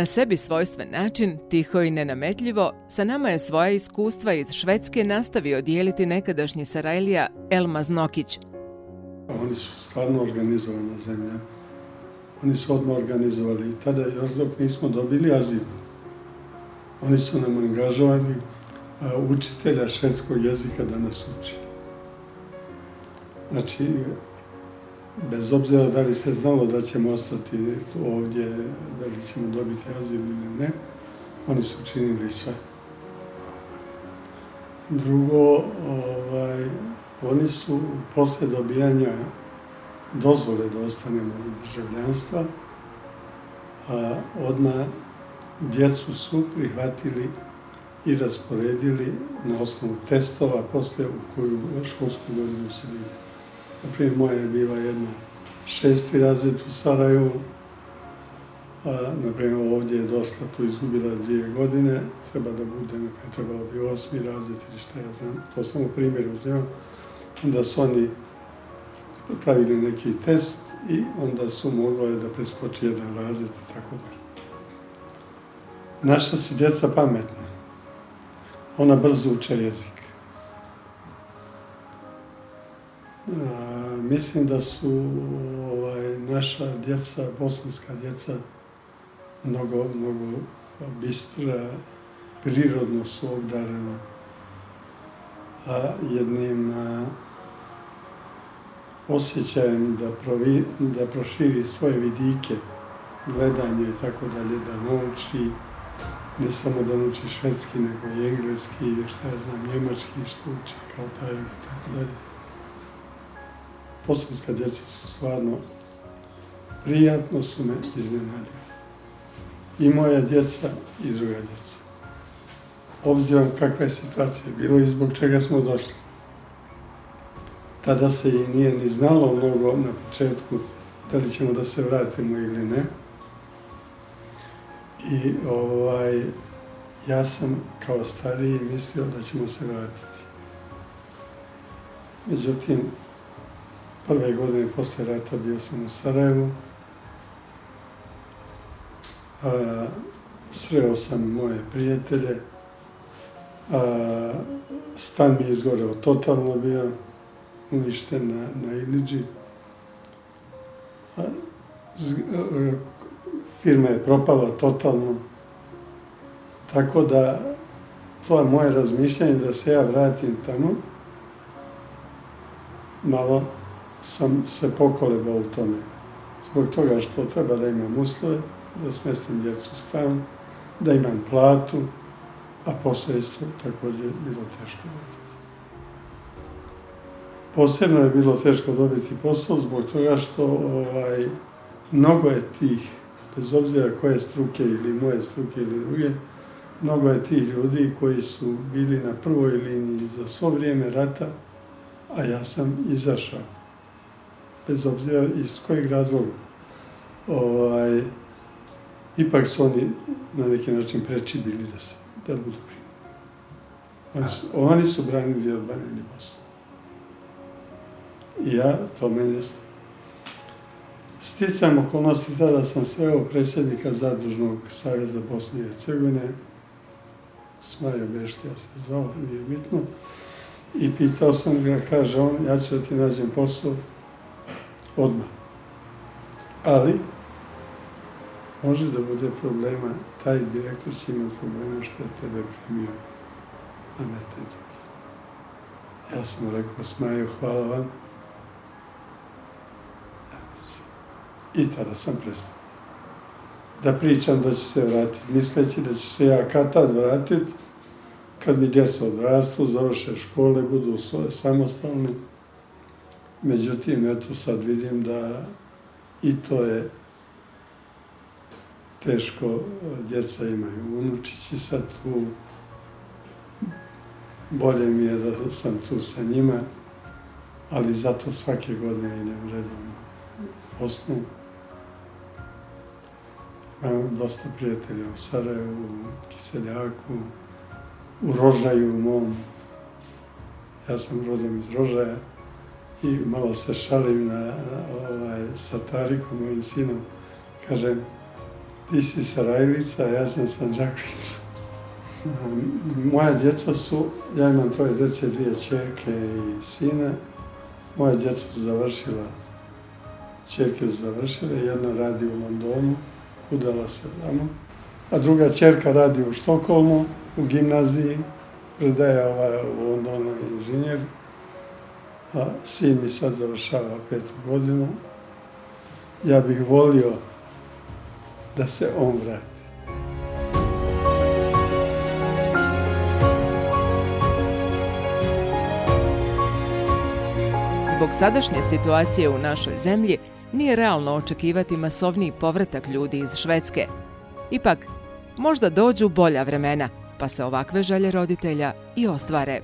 Na sebi svojstven način, tiho i nenametljivo, sa nama je svoja iskustva iz Švedske nastavio dijeliti nekadašnji Sarajlija Elmaz Nokić. Oni su stvarno organizovana zemlja. Oni su odmah organizovali i tada još dok nismo dobili azil. Oni su nam angažovali učitelja švedskog jezika da nas uči. Znači, bez obzira da li se znalo da ćemo ostati ovdje, da li ćemo dobiti azil ili ne, oni su učinili sve. Drugo, oni su posle dobijanja dozvole da ostanemo i državljanstva, odmah djecu su prihvatili i rasporedili na osnovu testova posle u koju školsku godinu se ide. Naprimjer, moja je bila jedna 6. razred u Sarajevu, naprimjer ovdje je došla, tu izgubila 2 godine, treba da bude, trebalo bi 8. razred ili šta ja znam, to samo primjer uzimam. Onda su oni pravili neki test i onda su mogli da preskoči 1 razred i tako dalje. Naša su djeca pametna, ona brzo uče jezik. Mislim da su naša djeca, bosanska djeca, mnogo bistra, prirodno su obdarena jednim osjećajem da proširi svoje vidike, gledanje i tako dalje, da nauči, ne samo da nauči švedski, nego i engleski, šta ja znam, njemački, što uči kao taj i tako dalje. Bosanska djeca su stvarno, prijatno su me iznenadili. I moja djeca i druga djeca. Obzirom kakva je situacija bilo i zbog čega smo došli. Tada se i nije ni znalo mnogo na početku da li ćemo da se vratimo ili ne. I ja sam kao stariji mislio da ćemo se vratiti. Međutim, prve godine posle rata bio sam u Sarajevu. Sreo sam moje prijatelje. Stan mi je izgoreo totalno, bio uništen na Ilidži. Firma je propala totalno. Tako da, to je moje razmišljanje da se ja vratim tamo. Malo sam se pokolebao u tome. Zbog toga što treba da imam uslove, da smestim djecu u stan, da imam platu, a posle isto također bilo teško dobiti. Posebno je bilo teško dobiti posao zbog toga što mnogo je tih, bez obzira koje struke ili moje struke ili druge, mnogo je tih ljudi koji su bili na prvoj liniji za svo vrijeme rata, a ja sam izašao. Bez obzira iz kojeg razloga. Ipak su oni na neki način preči bili da budu primjeni. Oni su branili i odbranili Bosnu. I ja tome ne stavim. Sticajem okolnosti tada sam sreo predsjednika Zadružnog saveza Bosne i Hercegovine, Smajo Bešlija se zvao, nije bitno, i pitao sam ga, kaže on, ja ću da ti nađem posao odmah. Ali, može da bude problema, taj direktor će imati problema što je tebe primio, a ne te drugi. Ja sam rekao, Smajo, hvala vam. I tada sam prestao da pričam da ću se vratiti, misleći da ću se ja kad tad vratiti, kad mi djeca odrastu, završe škole, budu samostalni. Međutim, eto sad vidim da i to je teško, djeca imaju unučići sad tu, bolje mi je da sam tu sa njima, ali zato svake godine idem redovno u Bosnu. Imam dosta prijatelja u Sarajevu, u Kiseljaku, u Rožaju mom. Ja sam rodom iz Rožaja i malo se šalim sa Tarikom, mojim sinom. Kažem, ti si Sarajlica, ja sam Sandžaklica. Moja djeca su, ja imam 3 djece, 2 ćerke i sina. Moja djeca su završila, ćerke su završile, jedna radi u Londonu, udala se tamo, a druga ćerka radi u Štokholmu, u gimnaziji, predaje u Londonu inženjer, a sin mi sad završava 5. godinu. Ja bih volio da se on vrati. Zbog sadašnje situacije u našoj zemlji nije realno očekivati masovniji povratak ljudi iz Švedske. Ipak, možda dođu bolja vremena, pa se ovakve želje roditelja i ostvare.